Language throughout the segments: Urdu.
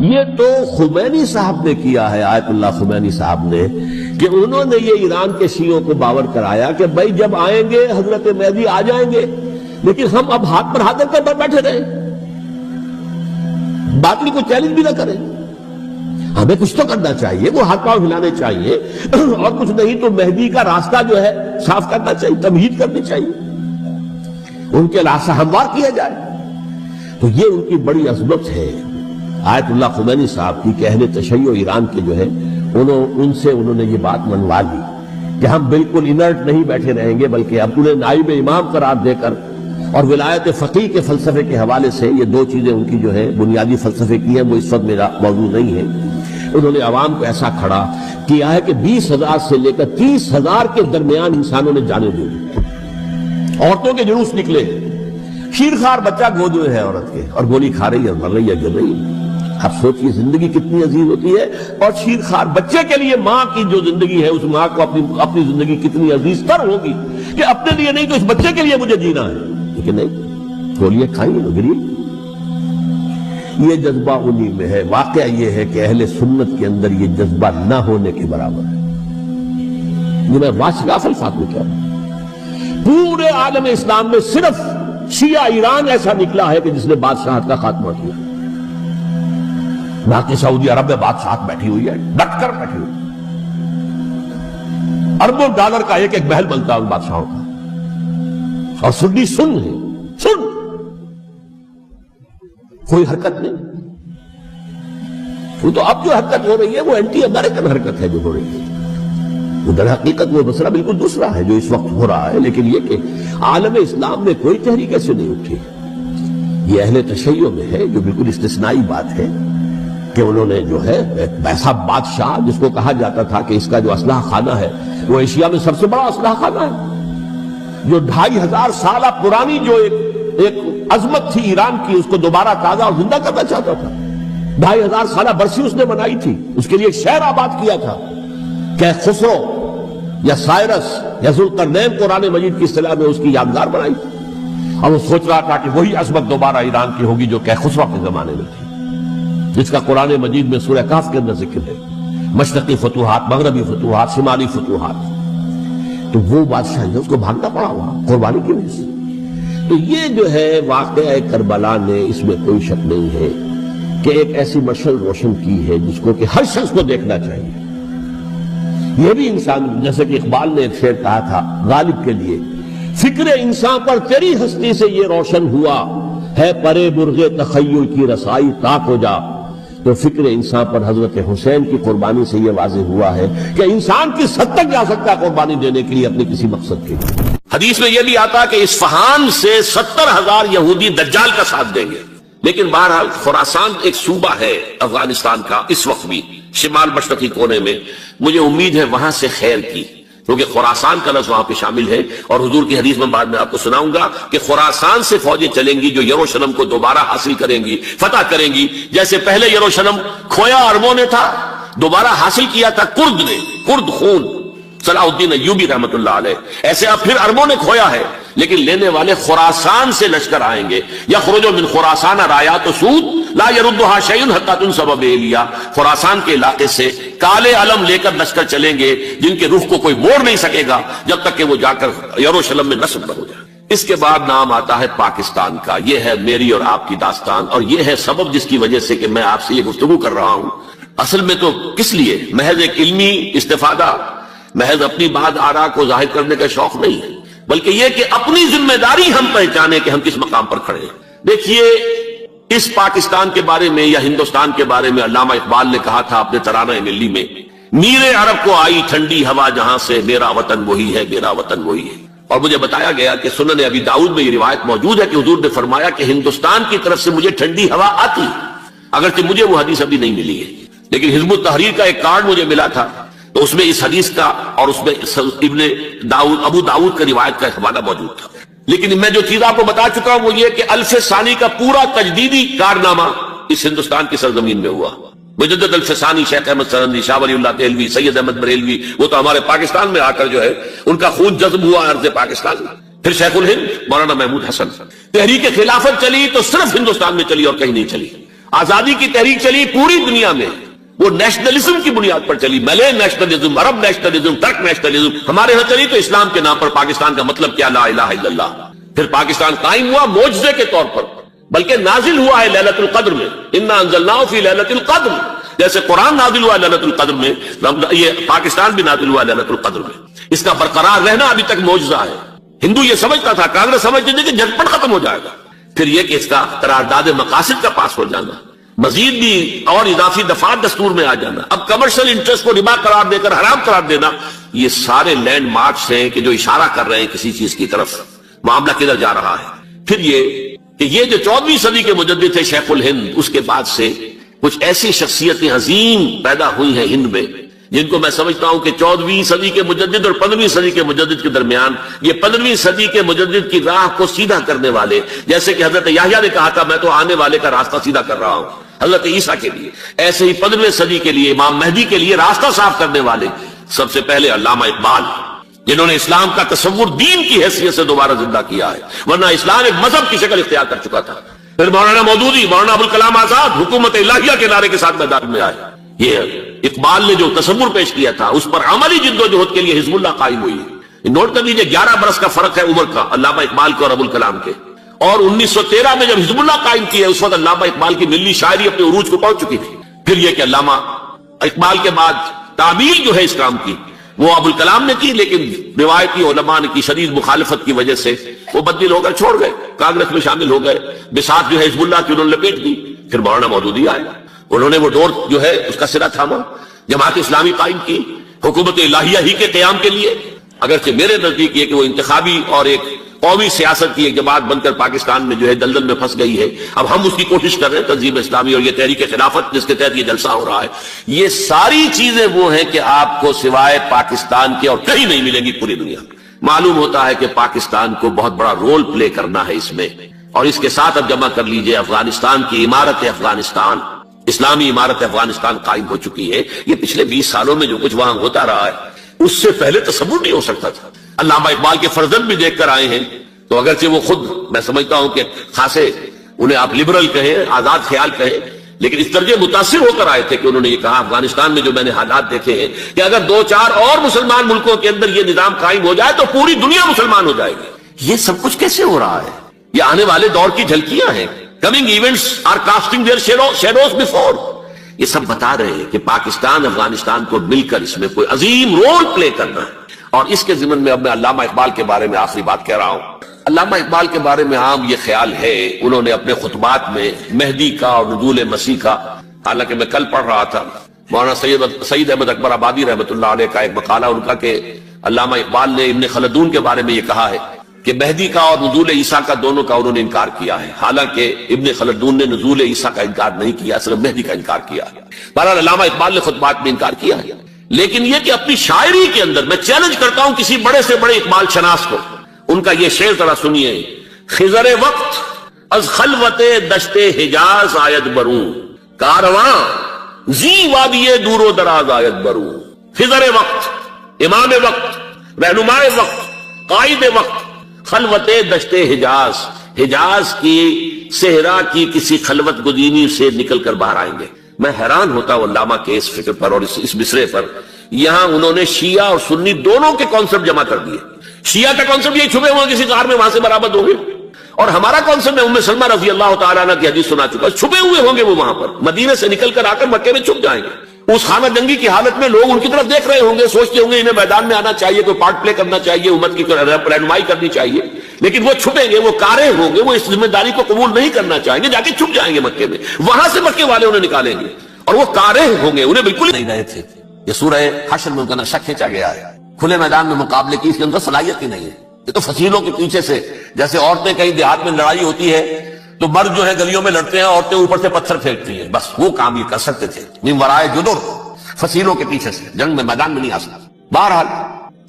یہ تو خمینی صاحب نے کیا ہے، آیت اللہ خمینی صاحب نے، کہ انہوں نے یہ ایران کے شیعوں کو باور کرایا کہ بھائی جب آئیں گے حضرت مہدی آ جائیں گے، لیکن ہم اب ہاتھ پر ہاتھ رکھ کر بیٹھے رہیں، باطل کو چیلنج بھی نہ کریں، ہمیں کچھ تو کرنا چاہیے، وہ ہاتھ پاؤں ہلانے چاہیے، اور کچھ نہیں تو مہدی کا راستہ جو ہے صاف کرنا چاہیے، تمہید کرنی چاہیے، ان کے راستہ ہموار کیا جائے۔ تو یہ ان کی بڑی عظمت ہے آیت اللہ خمینی صاحب کی کہ اہل تشیع ایران کے جو ہے ان سے انہوں نے یہ بات منوا لی کہ ہم بالکل انرٹ نہیں بیٹھے رہیں گے، بلکہ اب انہیں نائب امام قرار دے کر اور ولایت فقیہ کے فلسفے کے حوالے سے، یہ دو چیزیں ان کی جو ہے بنیادی فلسفے کی ہیں، وہ اس وقت میرا موضوع نہیں ہے، انہوں نے عوام کو ایسا کھڑا کیا ہے کہ 20,000 سے لے کر 30,000 کے درمیان انسانوں نے جانیں دی، عورتوں کے جلوس نکلے، شیرخوار بچہ گود میں ہے عورت کے اور گولی کھا رہی ہے، مر رہی ہے، گر رہی ہے۔ اب سوچئے زندگی کتنی عزیز ہوتی ہے، اور شیرخوار بچے کے لیے ماں کی جو زندگی ہے، اس ماں کو اپنی زندگی کتنی عزیز تر ہوگی کہ اپنے لیے نہیں تو اس بچے کے لیے مجھے جینا ہے، لیکن نہیں، گولیاں کھائیں گے گری۔ یہ جذبہ انہی میں ہے۔ واقعہ یہ ہے کہ اہل سنت کے اندر یہ جذبہ نہ ہونے کے برابر ہے۔ یہ میں واشگاف الفاظ میں کہہ رہا ہوں، پورے عالم اسلام میں صرف شیعہ ایران ایسا نکلا ہے کہ جس نے بادشاہت کا خاتمہ کیا، باقی سعودی عرب میں بادشاہت بیٹھی ہوئی ہے، ڈٹ کر بیٹھی ہوئی، اربوں ڈالر کا ایک ایک محل بنتا ہے ان بادشاہوں کا، اور سنی سن ہے، سن، کوئی حرکت نہیں۔ وہ تو اب جو حرکت ہو رہی ہے وہ اینٹی امریکن حرکت ہے جو ہو رہی ہے، در حقیقت وہ مسئلہ بالکل دوسرا ہے جو اس وقت ہو رہا ہے، لیکن یہ کہ عالم اسلام میں کوئی تحریک ایسے نہیں اٹھی۔ یہ اہل تشیع میں ہے جو بالکل استثنائی بات ہے کہ انہوں نے جو ہے ایسا بادشاہ جس کو کہا جاتا تھا کہ اس کا جو اسلحہ خانہ ہے وہ ایشیا میں سب سے بڑا اسلحہ خانہ ہے، جو 2500 سالہ پرانی جو ایک عظمت تھی ایران کی، اس کو دوبارہ تازہ اور زندہ کرنا چاہتا تھا۔ 2500 سالہ برسی اس نے بنائی تھی، اس کے لیے ایک شہر آباد کیا تھا کہ خسرو یا سائرس یا ذوالقرنین قرآن مجید کی اصطلاح میں اس کی یادگار بنائی تھی، اور وہ سوچ رہا تھا کہ وہی عظمت دوبارہ ایران کی ہوگی جو کہ خسرو کے زمانے میں تھی، جس کا قرآن مجید میں سورہ کہف کے اندر ذکر ہے، مشرقی فتوحات، مغربی فتوحات، شمالی فتوحات۔ تو وہ بادشاہ ہے، اس کو بھاگنا پڑا ہوا قربانی کی وجہ سے۔ تو یہ جو ہے واقعہ کربلا نے، اس میں کوئی شک نہیں ہے کہ ایک ایسی مشعل روشن کی ہے جس کو کہ ہر شخص کو دیکھنا چاہیے۔ یہ بھی انسان، جیسے کہ اقبال نے ایک شعر کہا تھا غالب کے لیے، فکر انسان پر تیری ہستی سے یہ روشن ہوا ہے، پرے برغ تخیل کی رسائی تاک ہو جا۔ تو فکر انسان پر حضرت حسین کی قربانی سے یہ واضح ہوا ہے کہ انسان کس حد تک جا سکتا ہے قربانی دینے کے لیے اپنے کسی مقصد کے لیے۔ حدیث میں یہ بھی آتا کہ اصفہان سے 70,000 یہودی دجال کا ساتھ دیں گے، لیکن بہرحال خراسان ایک صوبہ ہے افغانستان کا اس وقت بھی شمال مشرقی کونے میں، مجھے امید ہے وہاں سے خیر کی، کیونکہ خراسان کا لفظ وہاں پہ شامل ہے، اور حضور کی حدیث میں بعد میں آپ کو سناؤں گا کہ خراسان سے فوجیں چلیں گی جو یروشلم کو دوبارہ حاصل کریں گی، فتح کریں گی، جیسے پہلے یروشلم کھویا عربوں نے تھا، دوبارہ حاصل کیا تھا کرد نے، کرد خون صلاح الدین ایوبی رحمت اللہ علیہ، ایسے اب پھر عربوں نے کھویا ہے، لیکن لینے والے خراسان سے لشکر آئیں گے، یخرج من خراسان رایات سود لا یردھا شیء حتی تنصب بإیلیا، خراسان کے علاقے سے کالے علم لے کر لشکر چلیں گے جن کے رخ کو کوئی موڑ نہیں سکے گا جب تک کہ وہ جا کر یروشلم میں نصب نہ ہو جائے۔ اس کے بعد نام آتا ہے پاکستان کا، یہ ہے میری اور آپ کی داستان، اور یہ ہے سبب جس کی وجہ سے کہ میں آپ سے یہ گفتگو کر رہا ہوں۔ اصل میں تو کس لیے؟ محض ایک علمی استفادہ، محض اپنی بات آراء کو ظاہر کرنے کا شوق نہیں ہے، بلکہ یہ کہ اپنی ذمہ داری ہم پہچانے کہ ہم کس مقام پر کھڑے ہیں۔ دیکھیے اس پاکستان کے بارے میں یا ہندوستان کے بارے میں علامہ اقبال نے کہا تھا اپنے ترانہ ملی میں، میرے عرب کو آئی ٹھنڈی ہوا جہاں سے، میرا وطن وہی ہے، میرا وطن وہی ہے۔ اور مجھے بتایا گیا کہ سنن ابی داؤد میں یہ روایت موجود ہے کہ حضور نے فرمایا کہ ہندوستان کی طرف سے مجھے ٹھنڈی ہوا آتی، اگرچہ مجھے وہ حدیث ابھی نہیں ملی ہے، لیکن حزب التحریر کا ایک کارڈ مجھے ملا تھا، تو اس میں اس حدیث کا اور اس میں ابو داؤد کا روایت کا حوالہ موجود تھا۔ لیکن میں جو چیز آپ کو بتا چکا ہوں وہ یہ کہ الف ثانی کا پورا تجدیدی کارنامہ اس ہندوستان کی سرزمین میں ہوا۔ مجدد الف ثانی شیخ احمد سرندی، شاہ ولی اللہ دہلوی، سید احمد بریلوی، وہ تو ہمارے پاکستان میں آ کر جو ہے ان کا خون جذب ہوا ارض پاکستان میں۔ پھر شیخ الہند مولانا محمود حسن، تحریک خلافت چلی تو صرف ہندوستان میں چلی اور کہیں نہیں چلی۔ آزادی کی تحریک چلی پوری دنیا میں، وہ نیشنلزم کی بنیاد پر چلی، ملے نیشنلزم، عرب نیشنلزم، ترک نیشنلزم. ہمارے ہاں چلی تو اسلام کے نام پر. پاکستان کا مطلب کیا؟ لا الہ الا اللہ. پھر پاکستان قائم ہوا معجزے کے طور پر، بلکہ نازل ہوا ہے لیلۃ القدر میں. انا انزلناہ فی لیلۃ القدر، جیسے قرآن نازل ہوا لیلۃ القدر میں، یہ پاکستان بھی نازل ہوا لیلۃ القدر میں. اس کا برقرار رہنا ابھی تک معجزہ ہے. ہندو یہ سمجھتا تھا، کانگریس سمجھتی تھی کہ جھٹپٹ ختم ہو جائے گا. پھر یہ کہ اس کا قرارداد مقاصد کا پاس ہو جانا، مزید بھی اور اضافی دفعات دستور میں آ جانا، اب کمرشل انٹرسٹ کو ربا قرار دے کر حرام قرار دینا، یہ سارے لینڈ مارکس ہیں کہ جو اشارہ کر رہے ہیں کسی چیز کی طرف. معاملہ کدھر جا رہا ہے؟ پھر یہ کہ یہ جو 14ویں صدی کے مجدد تھے شیخ الہند، اس کے بعد سے کچھ ایسی شخصیتیں عظیم پیدا ہوئی ہیں ہند میں، جن کو میں سمجھتا ہوں کہ 14ویں صدی کے مجدد اور 15ویں صدی کے مجدد کے درمیان، یہ 15ویں صدی کے مجدد کی راہ کو سیدھا کرنے والے، جیسے کہ حضرت یحییٰ نے کہا تھا میں تو آنے والے کا راستہ سیدھا کر رہا ہوں حضرت عیسیٰ کے لیے، ایسے ہی 15ویں صدی کے لیے امام مہدی کے لیے راستہ صاف کرنے والے سب سے پہلے علامہ اقبال، جنہوں نے اسلام کا تصور دین کی حیثیت سے دوبارہ زندہ کیا ہے، ورنہ اسلام ایک مذہب کی شکل اختیار کر چکا تھا. پھر مولانا مودودی، مولانا ابوالکلام آزاد حکومت الہیہ کے نعرے کے ساتھ میدان میں آئے. یہ اقبال نے جو تصور پیش کیا تھا اس پر عملی جدوجہد کے لیے حزب اللہ قائم ہوئی. نوٹ کر لیجیے 11 برس کا فرق ہے عمر کا علامہ اقبال کے اور ابوالکلام کے. اور 1913 میں جب حزب اللہ قائم کیا اس وقت علامہ اقبال کی ملی شاعری اپنے عروج کو پہنچ چکی تھی. پھر یہ کہ علامہ اقبال کے بعد تعمیل جو ہے اس کام کی وہ ابوالکلام نے کی، لیکن روایتی علماء نے کی شدید مخالفت کی وجہ سے وہ بدل ہو کر چھوڑ گئے، کانگریس میں شامل ہو گئے، بساط جو ہے حزب اللہ کی انہوں نے لپیٹ دی. پھر مولانا مودودی آئے، انہوں نے وہ ڈور جو ہے اس کا سرا تھاما، جماعت اسلامی قائم کی حکومت الہیہ ہی کے قیام کے لیے. اگرچہ میرے نزدیک یہ کہ وہ انتخابی اور ایک قومی سیاست کی ایک جماعت بن کر پاکستان میں جو ہے دلدل میں پھنس گئی ہے. اب ہم اس کی کوشش کر رہے ہیں، تنظیم اسلامی اور یہ تحریک خلافت جس کے تحت یہ جلسہ ہو رہا ہے. یہ ساری چیزیں وہ ہیں کہ آپ کو سوائے پاکستان کے اور کہیں نہیں ملیں گی پوری دنیا میں. معلوم ہوتا ہے کہ پاکستان کو بہت بڑا رول پلے کرنا ہے اس میں. اور اس کے ساتھ اب جمع کر لیجئے افغانستان کی عمارت افغانستان، اسلامی عمارت افغانستان قائم ہو چکی ہے. یہ پچھلے 20 سالوں میں جو کچھ وہاں ہوتا رہا ہے اس سے پہلے تصور نہیں ہو سکتا تھا. علامہ اقبال کے فرزند بھی دیکھ کر آئے ہیں، تو اگرچہ وہ خود میں سمجھتا ہوں کہ خاصے انہیں آپ لبرل کہیں، آزاد خیال کہیں، لیکن اس درجے متاثر ہو کر آئے تھے کہ انہوں نے یہ کہا افغانستان میں جو میں نے حالات دیکھے ہیں کہ اگر 2-4 اور مسلمان ملکوں کے اندر یہ نظام قائم ہو جائے تو پوری دنیا مسلمان ہو جائے گی. یہ سب کچھ کیسے ہو رہا ہے؟ یہ آنے والے دور کی جھلکیاں ہیں. Coming events are casting their shadows before. یہ سب بتا رہے ہیں کہ پاکستان افغانستان کو مل کر اس میں کوئی عظیم رول پلے کرنا ہے. اور اس کے ضمن میں اب میں علامہ اقبال کے بارے میں آخری بات کہہ رہا ہوں. علامہ اقبال کے بارے میں عام یہ خیال ہے، انہوں نے اپنے خطبات میں مہدی کا اور نزول مسیح کا، حالانکہ میں کل پڑھ رہا تھا مولانا سید احمد اکبر آبادی رحمۃ اللہ علیہ کا ایک مقالہ ان کا کہ علامہ اقبال نے ابن خلدون کے بارے میں یہ کہا ہے کہ مہدی کا اور نزول عیسیٰ کا دونوں کا انہوں نے انکار کیا ہے، حالانکہ ابن خلدون نے نزول عیسیٰ کا انکار نہیں کیا، صرف مہدی کا انکار کیا ہے. بہرحال علامہ اقبال نے خطبات میں انکار کیا ہے. لیکن یہ کہ اپنی شاعری کے اندر میں چیلنج کرتا ہوں کسی بڑے سے بڑے اقبال شناس کو. ان کا یہ شعر ذرا سنیے: خضر وقت از خلوت دشت حجاز آید بروں، کارواں زی وادی دور و دراز آید بروں. خضر وقت، امام وقت، رہنمائے وقت، قائد وقت، خلوت دشت حجاز، حجاز کی صحرا کی کسی خلوت گزینی سے نکل کر باہر آئیں گے. میں حیران ہوتا ہوں علامہ کے اس فکر پر اور اس مصرے پر. یہاں انہوں نے شیعہ اور سنی دونوں کے کانسیپٹ جمع کر دیے. شیعہ کا کانسیپٹ یہ چھپے ہوئے کسی غار میں وہاں سے برآمد ہوں گے، اور ہمارا کانسیپٹ میں ام سلمہ رضی اللہ تعالیٰ عنہ کی حدیث سنا چکا، چھپے ہوئے ہوں گے وہ وہاں پر، مدینے سے نکل کر آ کر مکے میں چھپ جائیں گے. اس خانہ جنگی کی حالت میں لوگ ان کی طرف دیکھ رہے ہوں گے، سوچتے ہوں گے انہیں میدان میں آنا چاہیے، کوئی پارٹ پلے کرنا چاہیے، امت کی رہنمائی کرنی چاہیے. لیکن وہ چھپیں گے، وہ کارے ہوں گے، وہ اس ذمہ داری کو قبول نہیں کرنا چاہیں گے، جا کے چھپ جائیں گے مکے میں. وہاں سے مکے والے انہیں نکالیں گے اور وہ کارے ہوں گے، انہیں بالکل نہیں رہے تھے. یہ سورہ حشر میں ان کا نقشہ کھینچا گیا ہے. کھلے میدان میں مقابلے کی اس کے اندر صلاحیت ہی نہیں ہے. یہ تو فصیلوں کے پیچھے سے، جیسے عورتیں کہیں دیہات میں لڑائی ہوتی ہے تو مرد جو ہے گلیوں میں لڑتے ہیں، عورتیں اوپر سے پتھر پھینکتی ہیں، بس وہ کام یہ کر سکتے تھے. من ورائے جدر، فصیلوں کے پیچھے سے، جنگ میں میدان میں نہیں آ سکتا. بہرحال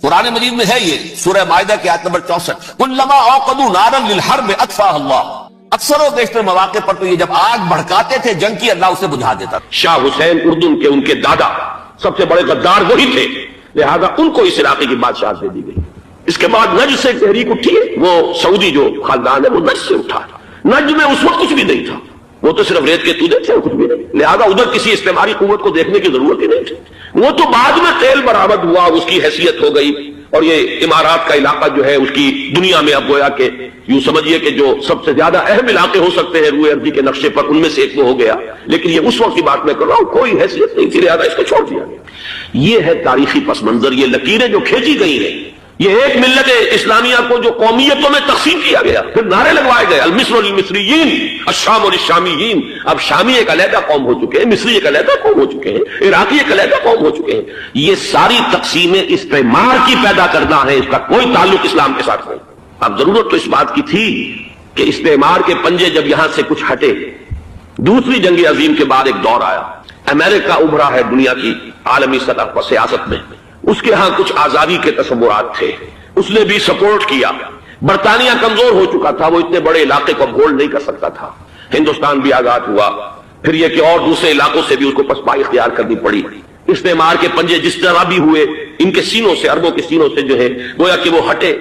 قرآن مجید میں ہے یہ سورہ مائدہ کی آیت نمبر 64، کلما اوقدوا نارا للحرب اطفاها اللہ. اکثر و بیشتر مواقع پر تو یہ جب آگ بھڑکاتے تھے جنگ کی، اللہ اسے بجھا دیتا. شاہ حسین اردن کے ان کے دادا سب سے بڑے غدار وہی تھے، لہذا ان کو اس علاقے کی بادشاہت دے دی گئی. اس کے بعد نجد سے تحریک اٹھی ہے، وہ سعودی جو خاندان ہے وہ نجد سے اٹھا. نجد میں اس وقت کچھ بھی نہیں تھا، وہ تو صرف ریت کے تودے تھے، کچھ بھی نہیں، لہذا ادھر کسی استعماری قوت کو دیکھنے کی ضرورت ہی نہیں تھی۔ وہ تو بعد میں تیل برآمد ہوا، اس کی حیثیت ہو گئی، اور یہ امارات کا علاقہ جو ہے اس کی دنیا میں اب گویا کہ یوں سمجھیے کہ جو سب سے زیادہ اہم علاقے ہو سکتے ہیں روئے ارضی کے نقشے پر، ان میں سے ایک وہ ہو گیا، لیکن یہ اس وقت کی بات میں کر رہا ہوں، کوئی حیثیت نہیں تھی، لہذا اس کو چھوڑ دیا گیا۔ یہ ہے تاریخی پس منظر، یہ لکیریں جو کھینچی گئی ہیں، یہ ایک ملت اسلامیہ کو جو قومیتوں میں تقسیم کیا گیا، پھر نعرے لگوائے گئے المصر للمصریین الشام للشامیین، اب شامی ایک علیحدہ قوم ہو چکے ہیں، مصری ایک علیحدہ قوم ہو چکے ہیں، عراقی ایک علیحدہ قوم ہو چکے ہیں۔ یہ ساری تقسیمیں استعمار کی پیدا کرنا ہے، اس کا کوئی تعلق اسلام کے ساتھ نہیں۔ اب ضرورت تو اس بات کی تھی کہ استعمار کے پنجے جب یہاں سے کچھ ہٹے، دوسری جنگ عظیم کے بعد ایک دور آیا، امریکہ ابھرا ہے دنیا کی عالمی سطح پر سیاست میں، اس کے ہاں کچھ آزادی کے تصورات تھے، اس نے بھی سپورٹ کیا۔ برطانیہ کمزور ہو چکا تھا، وہ اتنے بڑے علاقے کو ہولڈ نہیں کر سکتا تھا، ہندوستان بھی آزاد ہوا، پھر یہ کہ اور دوسرے علاقوں سے بھی اس کو پسپائی اختیار کرنی پڑی۔ استعمار کے پنجے جس طرح بھی ہوئے، ان کے سینوں سے، عربوں کے سینوں سے جو ہے گویا کہ وہ ہٹے،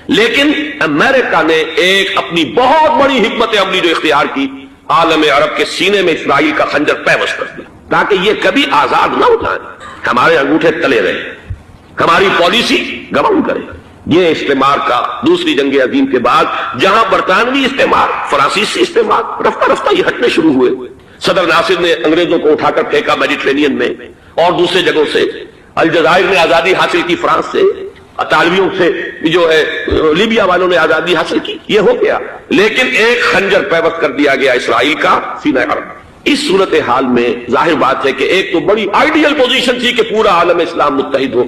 لیکن امریکہ نے ایک اپنی بہت بڑی حکمت عملی جو اختیار کی، عالم عرب کے سینے میں اسرائیل کا خنجر پیوست کر دیا، تاکہ یہ کبھی آزاد نہ ہو جائیں، ہمارے انگوٹھے تلے رہے، ہماری پالیسی گواہی کرے۔ یہ استعمار کا دوسری جنگ عظیم کے بعد جہاں برطانوی استعمار، فرانسیسی استعمار رفتہ رفتہ یہ ہٹنے شروع ہوئے، صدر ناصر نے انگریزوں کو اٹھا کر پھینکا میڈیٹرینین میں اور دوسرے جگہوں سے، الجزائر نے آزادی حاصل کی فرانس سے، اطالویوں سے جو ہے لیبیا والوں نے آزادی حاصل کی، یہ ہو گیا، لیکن ایک خنجر پیوست کر دیا گیا اسرائیل کا سینہ عرب۔ اس صورتحال میں ظاہر بات ہے کہ ایک تو بڑی آئیڈیل پوزیشن تھی کہ پورا عالم اسلام متحد ہو،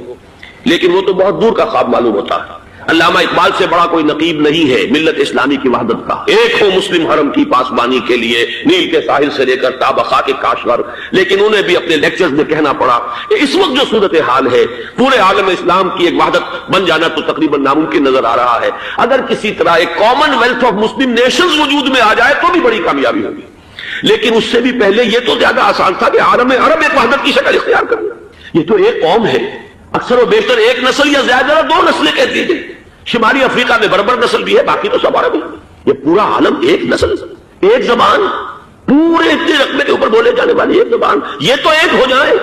لیکن وہ تو بہت دور کا خواب معلوم ہوتا ہے۔ علامہ اقبال سے بڑا کوئی نقیب نہیں ہے ملت اسلامی کی وحدت کا، ایک ہو مسلم حرم کی پاسبانی کے لیے نیل کے ساحل سے لے کر تا خاک کاشغر، لیکن انہیں بھی اپنے لیکچرز میں کہنا پڑا کہ اس وقت جو صورتحال ہے، پورے عالم اسلام کی ایک وحدت بن جانا تو تقریباً ناممکن نظر آ رہا ہے۔ اگر کسی طرح ایک common wealth of Muslim nations وجود میں آ جائے تو بھی بڑی کامیابی ہوگی، لیکن اس سے بھی پہلے یہ تو زیادہ آسان تھا کہ عالم عرب ایک وحدت کی شکل اختیار کرنا۔ یہ تو ایک قوم ہے، اکثر و بیشتر ایک نسل یا زیادہ دو نسلیں کہہ دیجیے، شمالی افریقہ میں بربر نسل بھی ہے، باقی تو سب عرب ہیں۔ یہ پورا عالم ایک نسل، ایک زبان، پورے اتنے رقبے کے اوپر بولے جانے والی ایک زبان، یہ تو ایک ہو جائے۔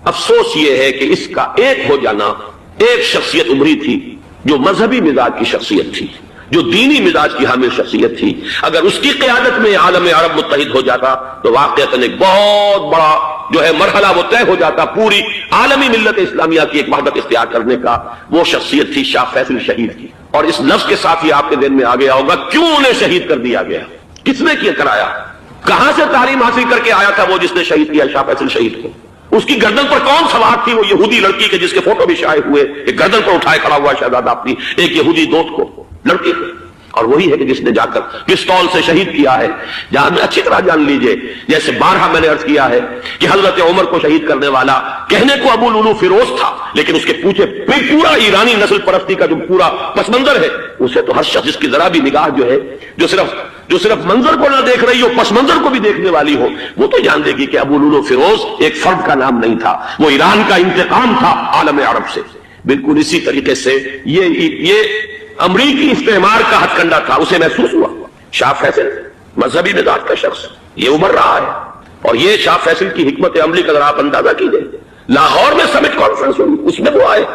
افسوس یہ ہے کہ اس کا ایک ہو جانا، ایک شخصیت ابھری تھی جو مذہبی مزاج کی شخصیت تھی، جو دینی مزاج کی حامل شخصیت تھی، اگر اس کی قیادت میں عالم عرب متحد ہو جاتا تو واقعتاً ایک بہت بڑا جو ہے مرحلہ وہ طے ہو جاتا پوری عالمی ملت اسلامیہ کی ایک وحدت اختیار کرنے کا۔ وہ شخصیت تھی شاہ فیصل شہید کی، اور اس لفظ کے ساتھ ہی آپ کے ذہن میں آ گیا ہوگا کیوں انہیں شہید کر دیا گیا، کس نے کیا کرایا، کہاں سے تعلیم حاصل کر کے آیا تھا وہ جس نے شہید کیا شاہ فیصل شہید کو، اس کی گردن پر کون سوار تھی، وہ یہودی لڑکی کے جس کے فوٹو بھی شائع ہوئے، ایک گردن پر اٹھائے کھڑا ہوا شہزادہ اپنی ایک یہودی دوست کو، لڑکی کو، اور وہی ہے کہ جس نے جا کر پستول سے شہید کیا ہے۔ جہاں میں اچھی طرح جان لیجئے، جیسے بارہا میں نے عرض کیا ہے کہ حضرت عمر کو شہید کرنے والا کہنے کو ابو لولو فیروز تھا، لیکن اس کے پیچھے پورا ایرانی نسل پرستی کا جو پورا پس منظر ہے، اسے تو ہر شخص جس کی ذرا بھی نگاہ جو ہے جو صرف منظر کو نہ دیکھ رہی ہو، پس منظر کو بھی دیکھنے والی ہو، وہ تو جان دے گی کہ ابو لولو فیروز ایک فرد کا نام نہیں تھا، وہ ایران کا انتقام تھا عالم عرب سے۔ بالکل اسی طریقے سے یہ امریکی استعمار کا ہتھ کنڈا تھا، اسے محسوس ہوا۔ شاہ فیصل مذہبی مزاج کا شخص، یہ ابھر رہا ہے، اور یہ شاہ فیصل کی حکمت عملی کا ذرا آپ اندازہ کیجئے۔ لاہور میں سمٹ کانفرنس ہوئی، اس میں وہ آئے،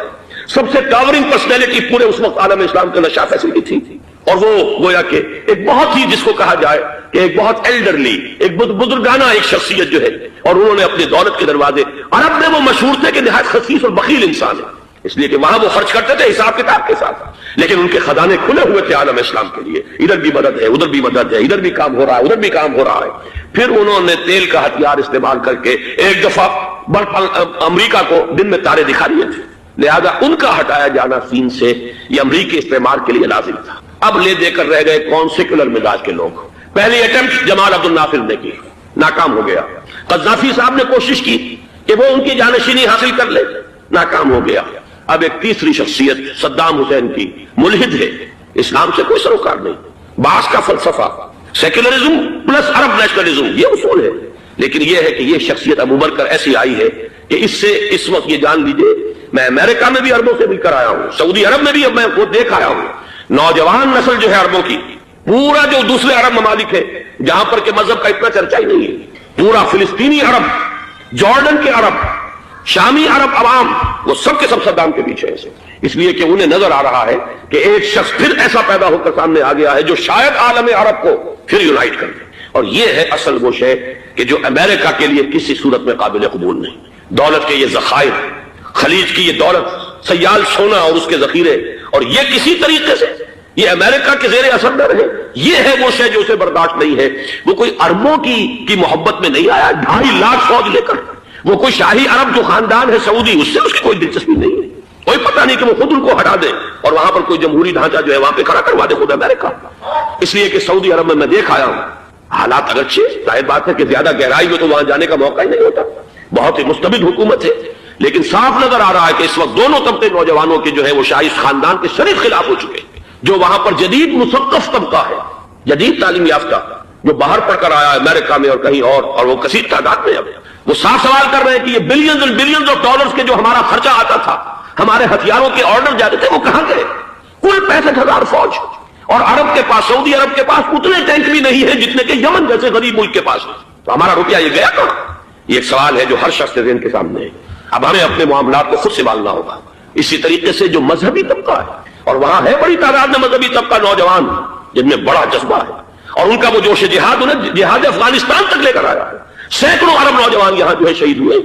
سب سے ٹاورنگ پرسنالٹی پورے اس وقت عالم اسلام کے اندر شاہ فیصل کی تھی، اور وہ گویا کہ ایک بہت ہی جس کو کہا جائے کہ ایک بہت ایلڈرلی، ایک بزرگانہ ایک شخصیت جو ہے، اور انہوں نے اپنی دولت کے دروازے، عرب میں وہ مشہور تھے کہ نہایت خسیس اور بخیل انسان ہے، اس لیے کہ وہاں وہ خرچ کرتے تھے حساب کتاب کے ساتھ، لیکن ان کے خزانے کھلے ہوئے تھے عالم اسلام کے لیے، ادھر بھی مدد ہے، ادھر بھی مدد ہے، ادھر بھی کام ہو رہا ہے، ادھر بھی کام ہو رہا ہے۔ پھر انہوں نے تیل کا ہتھیار استعمال کر کے ایک دفعہ امریکہ کو دن میں تارے دکھا دیے تھے، لہذا ان کا ہٹایا جانا سین سے یہ امریکی استعمار کے لیے لازم تھا۔ اب لے دے کر رہ گئے کون سیکولر مزاج کے لوگ۔ پہلی اٹمپٹ جمال عبد الناصر نے کی، ناکام ہو گیا۔ قذافی صاحب نے کوشش کی کہ وہ ان کی جانشینی حاصل کر لے، ناکام ہو گیا۔ اب ایک تیسری شخصیت صدام حسین کی، ملحد ہے، اسلام سے کوئی سروکار نہیں، باس کا فلسفہ، سیکولرزم پلس عرب نیشنلزم، یہ اصول ہے، لیکن یہ ہے کہ یہ شخصیت ابو بکر ایسی آئی ہے کہ اس سے اس وقت یہ جان لیجئے، میں امریکہ میں بھی عربوں سے مل کر آیا ہوں، سعودی عرب میں بھی اب میں وہ دیکھ آیا ہوں، نوجوان نسل جو ہے عربوں کی پورا جو دوسرے عرب ممالک ہے جہاں پر کہ مذہب کا اتنا چرچا ہی نہیں ہے، پورا فلسطینی عرب، جارڈن کے عرب، شامی عرب عوام، وہ سب کے سب صدام کے پیچھے ہیں، اس لیے کہ انہیں نظر آ رہا ہے کہ ایک شخص پھر ایسا پیدا ہو کر سامنے آ گیا ہے جو شاید عالم عرب کو پھر یونائٹ کر دے، اور یہ ہے اصل وہ شے کہ جو امریکہ کے لیے کسی صورت میں قابل قبول نہیں۔ دولت کے یہ ذخائر، خلیج کی یہ دولت، سیال سونا اور اس کے ذخیرے، اور یہ کسی طریقے سے یہ امریکہ کے زیر اثر نہ رہے، یہ ہے وہ شے جو اسے برداشت نہیں ہے۔ وہ کوئی اربوں کی محبت میں نہیں آیا 2.5 لاکھ فوج لے کر، وہ کوئی شاہی عرب جو خاندان ہے سعودی، اس سے اس کی کوئی دلچسپی نہیں ہے، کوئی پتہ نہیں کہ وہ خود ان کو ہٹا دے اور وہاں پر کوئی جمہوری ڈھانچہ جو ہے وہاں پہ کھڑا کروا دے خود امریکہ۔ اس لیے کہ سعودی عرب میں دیکھ آیا ہوں حالات اگرچہ ظاہر بات ہے کہ زیادہ گہرائی میں تو وہاں جانے کا موقع ہی نہیں ہوتا، بہت ہی مستبد حکومت ہے، لیکن صاف نظر آ رہا ہے کہ اس وقت دونوں طبقے نوجوانوں کے جو ہے وہ شاہی خاندان کے شریف خلاف ہو چکے ہیں۔ جو وہاں پر جدید مثقف طبقہ ہے، جدید تعلیم یافتہ، جو باہر پڑھ کر آیا ہے امریکہ میں اور کہیں اور وہ کثیر تعداد میں، اب وہ صاف سوال کر رہے ہیں کہ یہ بلینز اور بلینز آف ڈالرز کے جو ہمارا خرچہ آتا تھا، ہمارے ہتھیاروں کے آرڈر جاتے تھے، وہ کہاں گئے؟ کل 65,000 فوج، اور عرب کے پاس، سعودی عرب کے پاس اتنے ٹینک بھی نہیں ہے جتنے کہ یمن جیسے غریب ملک کے پاس ہے، تو ہمارا روپیہ یہ گیا کہاں؟ یہ ایک سوال ہے جو ہر شخص کے ذہن کے سامنے ہے۔ اب ہمیں اپنے معاملات کو خود سنبھالنا ہوگا۔ اسی طریقے سے جو مذہبی طبقہ ہے، اور وہاں ہے بڑی تعداد میں مذہبی طبقہ نوجوان جن میں بڑا جذبہ ہے، اور ان کا وہ جوش جہاد انہیں جہاد افغانستان تک لے کر آیا ہے۔ سینکڑوں عرب نوجوان یہاں جو ہے شہید ہوئے،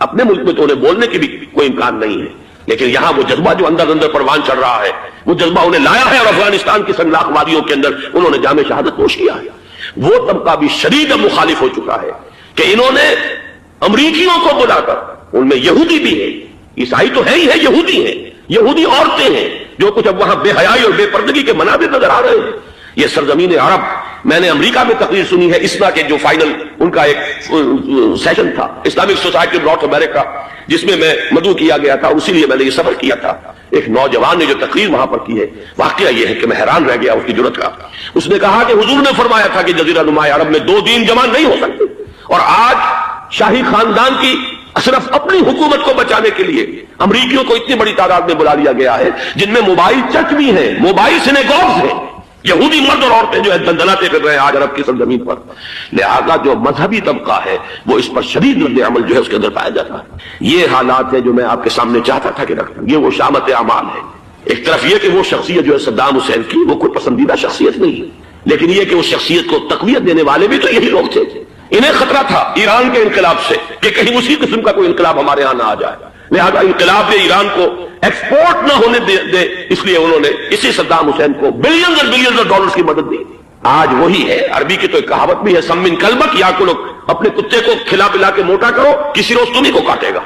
اپنے ملک میں تو انہیں بولنے کی بھی کوئی امکان نہیں ہے، لیکن یہاں وہ جذبہ جو اندر اندر پروان چڑھ رہا ہے، وہ جذبہ انہیں لایا ہے، اور افغانستان کی سنگلاخ وادیوں کے اندر انہوں نے جام شہادت نوش کیا ہے۔ وہ طبقہ بھی شدید مخالف ہو چکا ہے کہ انہوں نے امریکیوں کو بلا کر، ان میں یہودی بھی ہے، عیسائی تو ہے ہی ہے، یہودی ہیں، یہودی عورتیں ہیں، جو کچھ اب وہاں بے حیائی اور بے پردگی کے مناظر نظر آ رہے ہیں۔ یہ سرزمین عرب، میں نے امریکہ میں تقریر سنی ہے اسنا کے جو فائنل ان کا ایک سیشن تھا، اسلامک سوسائٹی نارتھ امریکہ، جس میں میں مدعو کیا گیا تھا، اسی لیے میں نے یہ سفر کیا تھا۔ ایک نوجوان نے جو تقریر وہاں پر کی ہے، واقعہ یہ ہے کہ میں حیران رہ گیا اس کی جرأت کا۔ اس نے کہا کہ حضور نے فرمایا تھا کہ جزیرہ نما عرب میں 2 دین جمع نہیں ہو سکتے، اور آج شاہی خاندان کی صرف اپنی حکومت کو بچانے کے لیے امریکیوں کو اتنی بڑی تعداد میں بلا لیا گیا ہے، جن میں موبائل چرچ بھی ہیں، موبائل سینیگوگز ہیں، یہودی مرد اور عورتیں جو ہے دندناتے پھر رہے ہیں آج عرب کی سرزمین پر۔ لہذا جو مذہبی طبقہ ہے وہ اس پر شدید رد عمل جو ہے اس کے اندر پایا جاتا ہے۔ یہ حالات ہیں جو میں آپ کے سامنے چاہتا تھا کہ رکھوں۔ یہ وہ شامت اعمال ہے۔ ایک طرف یہ کہ وہ شخصیت جو ہے صدام حسین کی، وہ کوئی پسندیدہ شخصیت نہیں ہے، لیکن یہ کہ اس شخصیت کو تقویت دینے والے بھی تو یہی لوگ تھے۔ انہیں خطرہ تھا ایران کے انقلاب سے کہ کہیں اسی قسم کا کوئی انقلاب ہمارے ہاں نہ آ جائے، لہذا انقلاب ایران کو ایکسپورٹ نہ ہونے دے، اس لیے انہوں نے اسی صدام حسین کو بلینز اور بلینز آف ڈالرز کی مدد دی۔ آج وہی ہے، عربی کی تو ایک کہاوت بھی ہے، سمن کلبک، یا کو لوگ اپنے کتے کو کھلا پلا کے موٹا کرو، کسی روز تمہیں کو کاٹے گا۔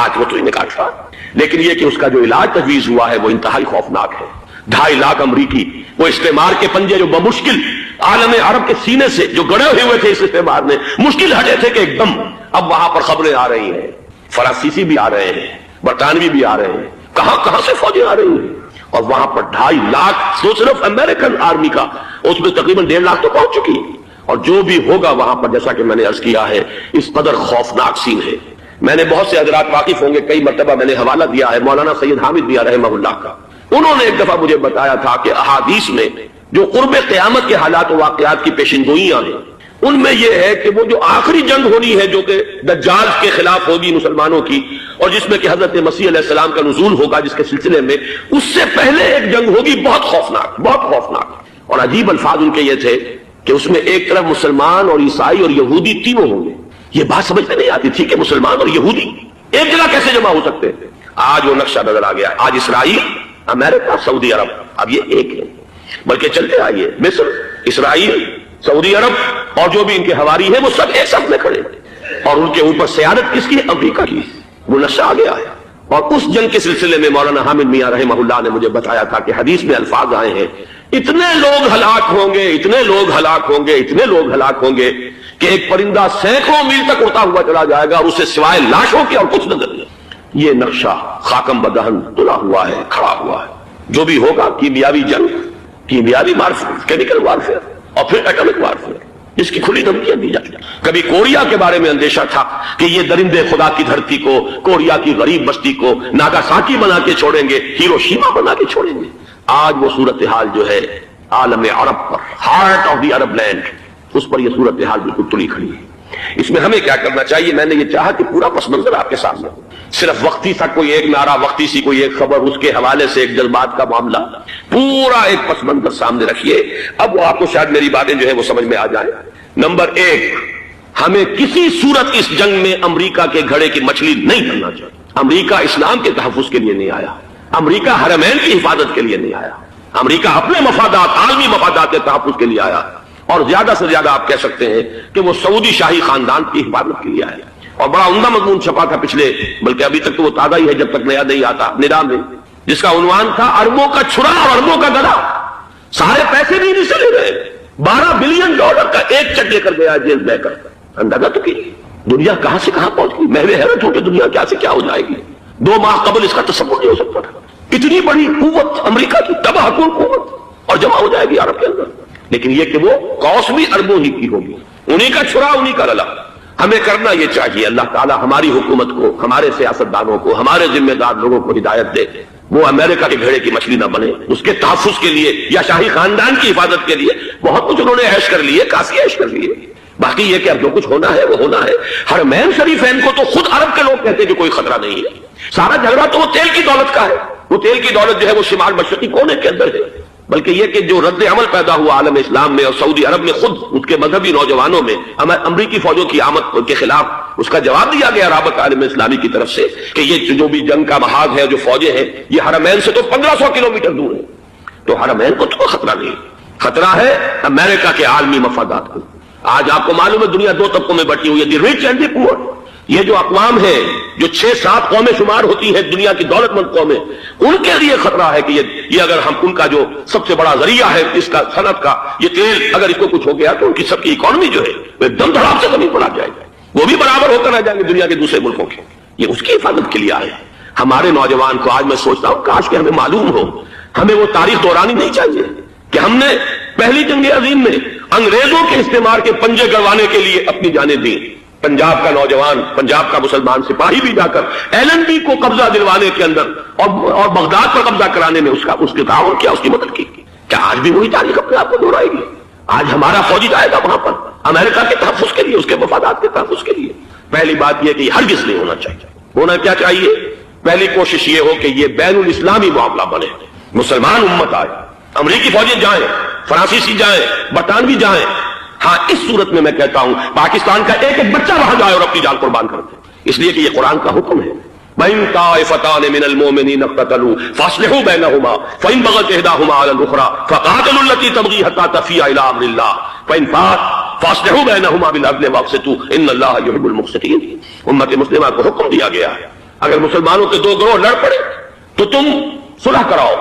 آج وہ تو انہیں کاٹ رہا، لیکن یہ کہ اس کا جو علاج تجویز ہوا ہے وہ انتہائی خوفناک ہے۔ 2.5 لاکھ امریکی وہ استعمار کے پنجے جو بمشکل عالم عرب کے سینے سے جو گڑے ہوئے تھے اس استعمار میں، مشکل ہٹے تھے کہ ایک دم اب وہاں پر خبریں آ رہی ہیں، فرانسیسی بھی آ رہے ہیں، برطانوی بھی آ رہے ہیں، کہاں سے فوجیں آ رہی ہیں، اور وہاں پر 2.5 لاکھ تو صرف امریکن آرمی کا، اس میں تقریباً 1.5 لاکھ تو پہنچ چکی ہے، اور جو بھی ہوگا وہاں پر جیسا کہ میں نے عرض کیا ہے اس قدر خوفناک سین ہے۔ میں نے بہت سے حضرات واقف ہوں گے، کئی مرتبہ میں نے حوالہ دیا ہے مولانا سید حامد میاں رحمہ اللہ کا، انہوں نے ایک دفعہ مجھے بتایا تھا کہ احادیث میں جو قرب قیامت کے حالات و واقعات کی پیشنگوئیاں ہیں، ان میں یہ ہے کہ وہ جو آخری جنگ ہونی ہے جو کہ دجال کے خلاف ہوگی مسلمانوں کی، اور جس میں کہ حضرت مسیح علیہ السلام کا نزول ہوگا، جس کے سلسلے میں اس سے پہلے ایک جنگ ہوگی بہت خوفناک، بہت خوفناک، اور عجیب الفاظ ان کے یہ تھے کہ اس میں ایک طرف مسلمان اور عیسائی اور یہودی تینوں ہوں گے۔ یہ بات سمجھ میں نہیں آتی تھی کہ مسلمان اور یہودی ایک جگہ کیسے جمع ہو سکتے ہیں۔ آج وہ نقشہ نظر آ گیا، آج اسرائیل، امریکہ، سعودی عرب اب یہ ایک ہے، بلکہ چلتے آئیے مصر، اسرائیل، سعودی عرب اور جو بھی ان کے حواری ہیں وہ سب ایک ساتھ میں کھڑے ہیں، اور ان کے اوپر سیادت کس کی؟ امریکہ کی۔ وہ نقشہ آ گیا ہے، اور اس جنگ کے سلسلے میں مولانا حامد میاں رحمہ اللہ نے مجھے بتایا تھا کہ حدیث میں الفاظ آئے ہیں، اتنے لوگ ہلاک ہوں گے، اتنے لوگ ہلاک ہوں گے، اتنے لوگ ہلاک ہوں گے کہ ایک پرندہ سینکڑوں میل تک اڑتا ہوا چلا جائے گا اور اسے سوائے لاشوں کے اور کچھ نظر نہیں۔ یہ نقشہ خاکم بدہن تلا ہوا ہے، کھڑا ہوا ہے۔ جو بھی ہوگا کیمیاوی جنگ، کیمیاوی وارفیئر، کیمیکل وارفیئر، اور پھر ایٹمک وارفیئر، جس کی کھلی دھمکیاں دی جاتی ہیں۔ کبھی کوریا کے بارے میں اندیشہ تھا کہ یہ درندے خدا کی دھرتی کو، کوریا کی غریب بستی کو ناگاساکی بنا کے چھوڑیں گے، ہیروشیما بنا کے چھوڑیں گے۔ آج وہ صورتحال جو ہے عالم عرب پر، heart of the Arab land, اس پر یہ صورتحال بالکل تلی کھڑی ہے۔ اس میں ہمیں کیا کرنا چاہیے؟ میں نے یہ چاہا کہ پورا پس منظر آپ کے سامنے ہو، صرف وقتی تھا کوئی ایک نعرہ، وقتی سی کوئی ایک خبر، اس کے حوالے سے ایک جذبات کا معاملہ، پورا ایک پس منظر سامنے رکھیے۔ اب وہ آپ کو شاید میری باتیں جو ہے وہ سمجھ میں آ جائیں۔ نمبر ایک، ہمیں کسی صورت اس جنگ میں امریکہ کے گھڑے کی مچھلی نہیں کرنا چاہیے۔ امریکہ اسلام کے تحفظ کے لیے نہیں آیا، امریکہ حرمین کی حفاظت کے لیے نہیں آیا، امریکہ اپنے مفادات، عالمی مفادات کے تحفظ کے لیے آیا، اور زیادہ سے زیادہ آپ کہہ سکتے ہیں کہ وہ سعودی شاہی خاندان کی حفاظت کے لیے آیا۔ اور بڑا عمدہ مضمون چھپا تھا پچھلے، بلکہ ابھی تک تو وہ تازہ ہی ہے جب تک نیا نہیں آتا، ندا میں، جس کا عنوان تھا اربوں کا چھڑا اور اربوں کا گدا۔ سارے پیسے بھی نہیں سے لے گئے، $12 بلین کا ایک چیک لے کر گیا جیل بہ کر۔ اندازہ تو کی دنیا کہاں سے کہاں پہنچ گئی، محو حیرت ہو کہ دنیا کیا سے کیا ہو جائے گی۔ 2 ماہ قبل اس کا تصور نہیں ہو سکتا تھا، اتنی بڑی قوت امریکہ کی، تباہ کن قوت، اور جمع ہو جائے گی عرب کے اندر۔ لیکن یہ کہ وہ قوس بھی اربوں ہی کی ہوگی، انہی کا چھڑا انہی کا للا۔ ہمیں کرنا یہ چاہیے، اللہ تعالی ہماری حکومت کو، ہمارے سیاستدانوں کو، ہمارے ذمہ دار لوگوں کو ہدایت دے، وہ امریکہ کے گھڑے کی مچھلی نہ بنے۔ اس کے تحفظ کے لیے یا شاہی خاندان کی حفاظت کے لیے بہت کچھ انہوں نے عیش کر لیے، کافی عیش کر لیے۔ باقی یہ کہ اب جو کچھ ہونا ہے وہ ہونا ہے۔ حرمین شریفین کو تو خود عرب کے لوگ کہتے ہیں کہ کوئی خطرہ نہیں ہے۔ سارا جھگڑا تو وہ تیل کی دولت کا ہے، وہ تیل کی دولت جو ہے وہ شمال مشرقی کونے کے اندر ہے۔ بلکہ یہ کہ جو رد عمل پیدا ہوا عالم اسلام میں اور سعودی عرب میں، خود اس کے مذہبی نوجوانوں میں امریکی فوجوں کی آمد کے خلاف اس کا جواب دیا گیا رابطہ عالم اسلامی کی طرف سے کہ یہ جو بھی جنگ کا محاذ ہے، جو فوجیں ہیں، یہ حرمین سے تو 1500 کلومیٹر دور ہے، تو حرمین کو تو خطرہ نہیں، خطرہ ہے امریکہ کے عالمی مفادات کو۔ آج آپ کو معلوم ہے دنیا 2 طبقوں میں بٹی ہوئی ہے، دی ریچ اینڈ دی پور۔ یہ جو اقوام ہیں، جو 6-7 قومیں شمار ہوتی ہیں دنیا کی دولت مند قومیں، ان کے لیے خطرہ ہے کہ یہ اگر ہم ان کا جو سب سے بڑا ذریعہ ہے اس کا صنعت کا، یہ تیل، اگر اس کو کچھ ہو گیا تو ان کی سب کی اکانومی جو ہے وہ ایک دم دھڑام سے زمین پر آ جائے گا، وہ بھی برابر ہو کر آ جائیں گے دنیا کے دوسرے ملکوں کے۔ یہ اس کی حفاظت کے لیے آئے ہیں۔ ہمارے نوجوان کو آج میں سوچتا ہوں کاش کہ ہمیں معلوم ہو، ہمیں وہ تاریخ دہرانی نہیں چاہیے کہ ہم نے پہلی جنگ عظیم میں انگریزوں کے استعمار کے پنجے گڑوانے کے لیے اپنی جانیں دی۔ پنجاب کا نوجوان، پنجاب کا مسلمان سپاہی بھی جا کر LND کو قبضہ دلوانے کے اندر اور بغداد پر قبضہ کرانے میں اس کے تعاون کیا، اس کی مدد کی۔ کیا آج بھی وہی تاریخ اپنے آپ کو دہرائے گی؟ آج ہمارا فوجی جائے گا وہاں پر امریکہ کے تحفظ کے لیے، اس کے مفادات کے تحفظ کے لیے؟ پہلی بات یہ کہ یہ ہرگز نہیں ہونا چاہیے۔ ہونا کیا چاہیے؟ پہلی کوشش یہ ہو کہ یہ بین الاسلامی معاملہ بنے، مسلمان امت آئے، امریکی فوجی جائیں، فرانسیسی جائیں، برطانوی جائیں۔ ہاں اس صورت میں میں کہتا ہوں پاکستان کا ایک ایک بچہ وہاں جائے اور اپنی جان قربان کر دے، اس لیے کہ یہ قرآن کا حکم ہے۔ وَإِن طَائِفَتَانِ مِنَ الْمُؤْمِنِينَ اقْتَتَلُوا فَأَصْلِحُوا بَيْنَهُمَا فَإِن بَغَتْ إِحْدَاهُمَا عَلَى الْأُخْرَى فَقَاتِلُوا الَّتِي تَبْغِي حَتَّى تَفِيءَ إِلَىٰ أَمْرِ اللَّهِ فَإِن فَاءَتْ فَأَصْلِحُوا بَيْنَهُمَا بِالْعَدْلِ وَأَقْسِطُوا إِنَّ اللَّهَ يُحِبُّ الْمُقْسِطِينَ۔ امت مسلمہ کو حکم دیا گیا ہے اگر مسلمانوں کے 2 گروہ لڑ پڑے تو تم صلح کراؤ،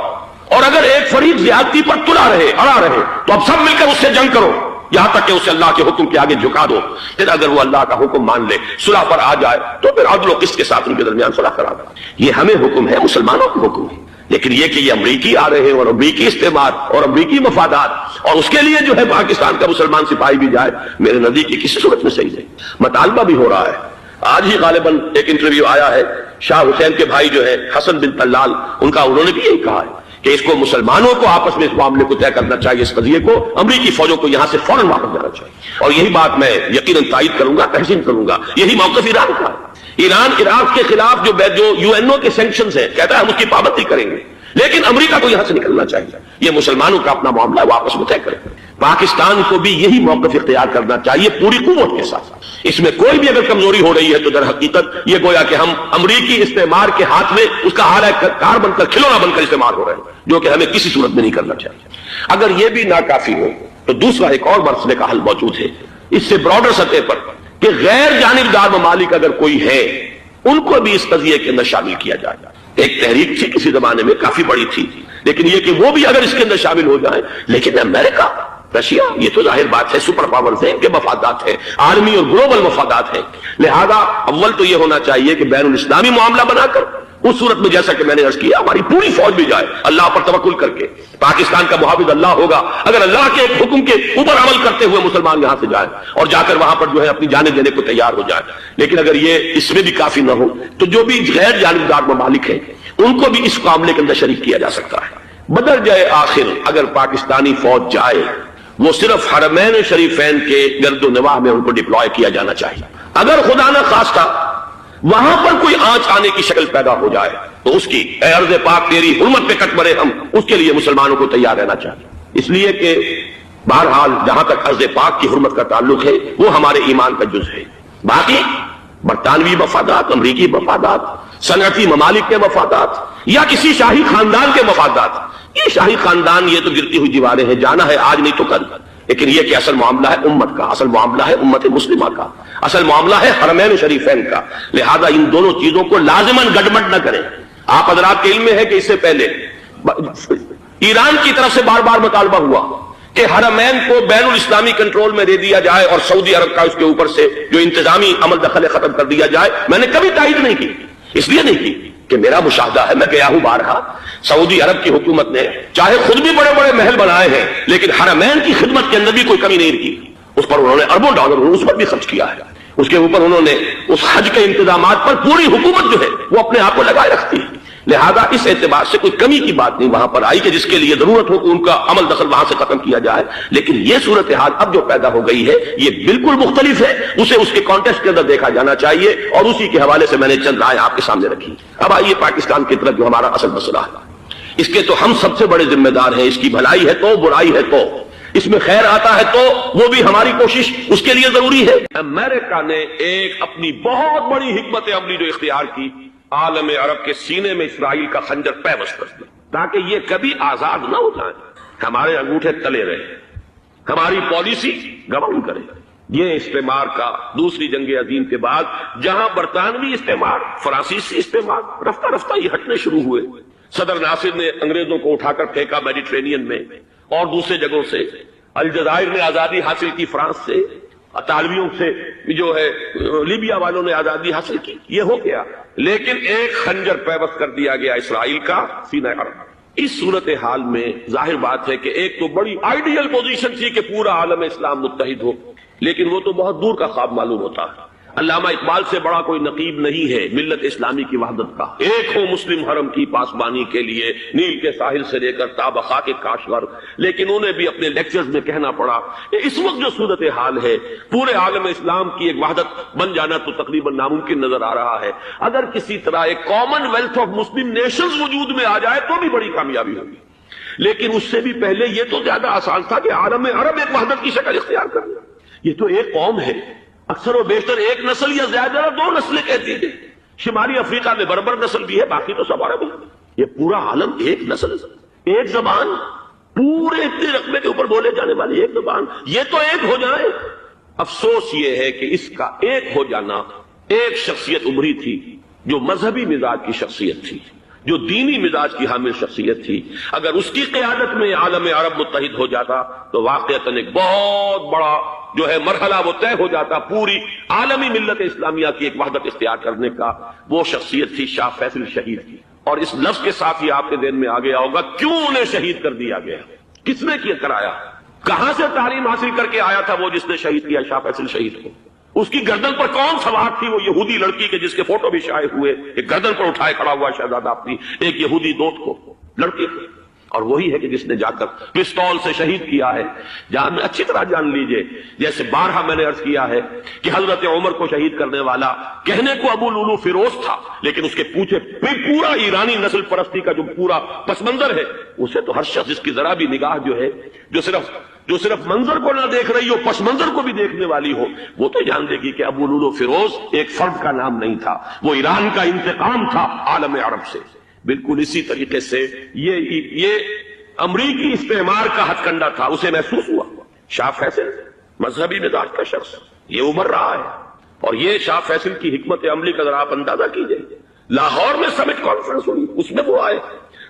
اور اگر ایک فریق زیادتی پر تلا رہے، اڑا رہے، تو اب سب مل کر اس سے جنگ کرو، یہاں تک کہ اسے اللہ کے حکم کے آگے جھکا دو۔ پھر اگر وہ اللہ کا حکم مان لے، صلح پر آ جائے، تو پھر عدل و قسط کے ساتھ ان کے درمیان صلح کرا دو۔ یہ ہمیں حکم ہے، مسلمانوں کو حکم ہے۔ لیکن یہ کہ یہ امریکی آ رہے ہیں اور امریکی استعمار اور امریکی مفادات، اور اس کے لیے جو ہے پاکستان کا مسلمان سپاہی بھی جائے، میرے نزدیک کسی صورت میں صحیح نہیں۔ مطالبہ بھی ہو رہا ہے، آج ہی غالباً ایک انٹرویو آیا ہے، شاہ حسین کے بھائی جو ہے حسن بن طلال، ان کا، انہوں نے بھی یہی کہا ہے کہ اس کو مسلمانوں کو آپس میں اس معاملے کو طے کرنا چاہیے، اس قضیے کو، امریکی فوجوں کو یہاں سے فوراً واپس جانا چاہیے۔ اور یہی بات میں یقیناً تائید کروں گا، تحسین کروں گا، یہی موقف ایران کا ہے۔ ایران عراق کے خلاف جو UN کے سینکشنز ہیں، کہتا ہے ہم اس کی پابندی کریں گے، لیکن امریکہ کو یہاں سے نکلنا چاہیے۔ یہ مسلمانوں کا اپنا معاملہ واپس میں طے کریں۔ پاکستان کو بھی یہی موقف اختیار کرنا چاہیے پوری قوت کے ساتھ۔ اس میں کوئی بھی اگر کمزوری ہو رہی ہے تو در حقیقت یہ گویا کہ ہم امریکی استعمار کے ہاتھ میں اس کا اعلی کار بن کر، کھلونا بن کر استعمال ہو رہے ہیں، جو کہ ہمیں کسی صورت میں نہیں کرنا چاہیے۔ اگر یہ بھی ناکافی ہو تو دوسرا ایک اور مسئلے کا حل موجود ہے اس سے براڈر سطح پر، کہ غیر جانبدار ممالک اگر کوئی ہے ان کو بھی اس قضیے کے اندر شامل کیا جائے۔ ایک تحریک تھی کسی زمانے میں، کافی بڑی تھی، لیکن یہ کہ وہ بھی اگر اس کے اندر شامل ہو جائیں۔ لیکن امریکہ، رشیا، یہ تو ظاہر بات ہے سپر پاورز ہیں، ان کے مفادات ہیں، عالمی اور گلوبل مفادات ہیں، لہذا اول تو یہ ہونا چاہیے کہ بین الاسلامی معاملہ بنا کر، اس صورت میں جیسا کہ میں نے عرض کیا ہماری پوری فوج بھی جائے اللہ پر توکل کر کے، پاکستان کا محافظ اللہ ہوگا، اگر اللہ کے حکم کے اوپر عمل کرتے ہوئے مسلمان یہاں سے جائیں اور جا کر وہاں پر جو ہے اپنی جانیں دینے کو تیار ہو جائیں۔ لیکن اگر یہ اس میں بھی کافی نہ ہو تو جو بھی غیر جانبدار ممالک ہیں ان کو بھی اس معاملے کے اندر شریک کیا جا سکتا ہے۔ بدر جائے آخر اگر پاکستانی فوج جائے، وہ صرف حرمین شریفین کے گرد و نواح میں ان کو ڈپلوائے کیا جانا چاہیے. اگر خدا نہ خواستہ وہاں پر کوئی آنچ آنے کی شکل پیدا ہو جائے تو اس کی اے ارض پاک تیری حرمت پہ کٹ مرے ہم، اس کے لیے مسلمانوں کو تیار رہنا چاہیے. اس لیے کہ بہرحال جہاں تک ارض پاک کی حرمت کا تعلق ہے وہ ہمارے ایمان کا جز ہے. باقی برطانوی مفادات، امریکی مفادات، صنعتی ممالک کے مفادات یا کسی شاہی خاندان کے مفادات، یہ شاہی خاندان یہ تو گرتی ہوئی دیواریں ہیں، جانا ہے آج نہیں تو کل. لیکن یہ کہ اصل معاملہ ہے امت کا، اصل معاملہ ہے امت مسلمہ کا، اصل معاملہ ہے حرمین شریفین کا. لہذا ان دونوں چیزوں کو لازماً گڈمڈ نہ کریں. آپ حضرات کے علم میں ہے کہ اس سے پہلے ایران کی طرف سے بار بار مطالبہ ہوا کہ حرمین کو بین الاسلامی کنٹرول میں دے دیا جائے اور سعودی عرب کا اس کے اوپر سے جو انتظامی عمل دخل ختم کر دیا جائے. میں نے کبھی تائید نہیں کی، اس لیے نہیں کی کہ میرا مشاہدہ ہے، میں گیا ہوں بارہا، سعودی عرب کی حکومت نے چاہے خود بھی بڑے بڑے محل بنائے ہیں لیکن حرمین کی خدمت کے اندر بھی کوئی کمی نہیں کی. اس پر انہوں نے اربوں ڈالر اس پر بھی خرچ کیا ہے. اس کے اوپر انہوں نے اس حج کے انتظامات پر پوری حکومت جو ہے وہ اپنے آپ کو لگائے رکھتی ہے. لہذا اس اعتبار سے کوئی کمی کی بات نہیں وہاں پر آئی کہ جس کے لیے ضرورت ہو کہ ان کا عمل دخل وہاں سے ختم کیا جائے. لیکن یہ صورتحال اب جو پیدا ہو گئی ہے یہ بالکل مختلف ہے، اسے اس کے کانٹیکسٹ کے اندر دیکھا جانا چاہیے اور اسی کے حوالے سے میں نے چند رائے آپ کے سامنے رکھی. اب آئیے پاکستان کی طرف جو ہمارا اصل مسئلہ ہے، اس کے تو ہم سب سے بڑے ذمہ دار ہیں. اس کی بھلائی ہے تو، برائی ہے تو، اس میں خیر آتا ہے تو وہ بھی ہماری کوشش اس کے لیے ضروری ہے. امریکہ نے ایک اپنی بہت بڑی حکمت عملی جو اختیار کی، عالم عرب کے سینے میں اسرائیل کا خنجر پیوست کر دیا تاکہ یہ کبھی آزاد نہ ہو جائیں، ہمارے انگوٹھے تلے رہے، ہماری پالیسی گواہی کرے. یہ استعمار کا دوسری جنگ عظیم کے بعد جہاں برطانوی استعمار، فرانسیسی استعمار رفتہ رفتہ یہ ہٹنے شروع ہوئے. صدر ناصر نے انگریزوں کو اٹھا کر پھینکا میڈیٹرینین میں اور دوسرے جگہوں سے. الجزائر نے آزادی حاصل کی فرانس سے، اطالویوں سے جو ہے لیبیا والوں نے آزادی حاصل کی. یہ ہو گیا، لیکن ایک خنجر پیوست کر دیا گیا اسرائیل کا سینہ عرب. اس صورتحال میں ظاہر بات ہے کہ ایک تو بڑی آئیڈیل پوزیشن تھی کہ پورا عالم اسلام متحد ہو، لیکن وہ تو بہت دور کا خواب معلوم ہوتا ہے. علامہ اقبال سے بڑا کوئی نقیب نہیں ہے ملت اسلامی کی وحدت کا. ایک ہو مسلم حرم کی پاسبانی کے لیے نیل کے ساحل سے لے کر تابخا کے کاشغر. لیکن انہیں بھی اپنے لیکچرز میں کہنا پڑا کہ اس وقت جو صورتحال ہے پورے عالم اسلام کی ایک وحدت بن جانا تو تقریباً ناممکن نظر آ رہا ہے. اگر کسی طرح ایک common wealth of Muslim nations وجود میں آ جائے تو بھی بڑی کامیابی ہوگی. لیکن اس سے بھی پہلے یہ تو زیادہ آسان تھا کہ عالم عرب ایک وحدت کی شکل اختیار کرنا. یہ تو ایک قوم ہے، اکثر و بیشتر ایک نسل یا زیادہ دو نسلیں کہتی تھیں. شمالی افریقہ میں بربر نسل بھی ہے، باقی تو سب عرب ہیں. یہ پورا عالم ایک نسل، ایک زبان، پورے اتنے رقبے کے اوپر بولے جانے والی ایک زبان، یہ تو ایک ہو جائے. افسوس یہ ہے کہ اس کا ایک ہو جانا ایک شخصیت ابھری تھی جو مذہبی مزاج کی شخصیت تھی، جو دینی مزاج کی حامل شخصیت تھی. اگر اس کی قیادت میں عالم عرب متحد ہو جاتا تو واقعتاً ایک بہت بڑا جو ہے مرحلہ وہ طے ہو جاتا پوری عالمی ملت اسلامیہ کی ایک وحدت اختیار کرنے کا. وہ شخصیت تھی شاہ فیصل شہید کی. اور اس لفظ کے ساتھ ہی آپ کے ذہن میں آ گیا ہوگا کیوں انہیں شہید کر دیا گیا، کس نے کیا کرایا، کہاں سے تعلیم حاصل کر کے آیا تھا وہ جس نے شہید کیا شاہ فیصل شہید کو. اس کی گردن پر کون سوار تھی، وہ یہودی لڑکی کے جس کے فوٹو بھی شائع ہوئے، ایک گردن پر اٹھائے کھڑا ہوا شہزادہ اپنی ایک یہودی دوست کو، لڑکی کو. اور وہی ہے کہ جس نے جا کر پستول سے شہید کیا ہے. جان اچھی طرح جان لیجئے، جیسے بارہا میں نے عرض کیا ہے کہ حضرت عمر کو شہید کرنے والا کہنے کو ابو لولو فیروز تھا، لیکن اس کے پیچھے پورا ایرانی نسل پرستی کا جو پورا پس منظر ہے، اسے تو ہر شخص جس کی ذرا بھی نگاہ جو ہے جو صرف منظر کو نہ دیکھ رہی ہو پس منظر کو بھی دیکھنے والی ہو، وہ تو جان دے گی کہ ابو لولو فیروز ایک فرد کا نام نہیں تھا، وہ ایران کا انتقام تھا عالم عرب سے. بالکل اسی طریقے سے یہ امریکی استعمار کا ہتھ کنڈا تھا، اسے محسوس ہوا. شاہ فیصل مذہبی مزاج کا شخص یہ ابھر رہا ہے، اور یہ شاہ فیصل کی حکمت عملی کا ذرا آپ اندازہ کیجئے. لاہور میں سمٹ کانفرنس ہوئی، اس میں وہ آئے،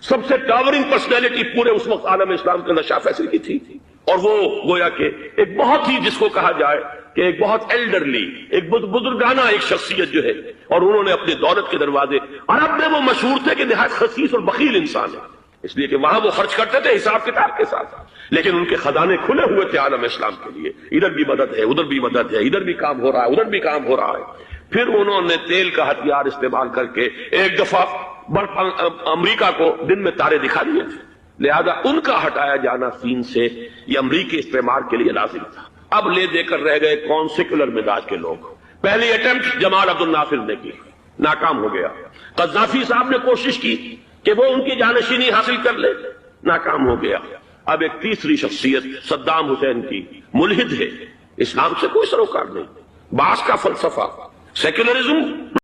سب سے ٹاورنگ پرسنالٹی پورے اس وقت عالم اسلام کے اندر شاہ فیصل کی تھی. اور وہ گویا کہ ایک بہت ہی جس کو کہا جائے کہ ایک بہت ایلڈرلی، ایک بزرگانہ ایک شخصیت جو ہے، اور انہوں نے اپنے دولت کے دروازے، عرب میں وہ مشہور تھے کہ نہایت خسیس اور بخیل انسان ہے، اس لیے کہ وہاں وہ خرچ کرتے تھے حساب کتاب کے ساتھ، لیکن ان کے خزانے کھلے ہوئے تھے عالم اسلام کے لیے. ادھر بھی مدد ہے، ادھر بھی مدد ہے، ادھر بھی کام ہو رہا ہے، ادھر بھی کام ہو رہا ہے. پھر انہوں نے تیل کا ہتھیار استعمال کر کے ایک دفعہ امریکہ کو دن میں تارے دکھا دیے. لہذا ان کا ہٹایا جانا سین سے یہ امریکی استعمار کے لیے لازم تھا. اب لے دے کر رہ گئے کون سیکولر مزاج کے لوگ. پہلی اٹمپٹ جمال عبد الناصر نے کی، ناکام ہو گیا. قذافی صاحب نے کوشش کی کہ وہ ان کی جانشینی حاصل کر لے، ناکام ہو گیا. اب ایک تیسری شخصیت صدام حسین کی، ملحد ہے، اسلام سے کوئی سروکار نہیں. باس کا فلسفہ سیکولرزم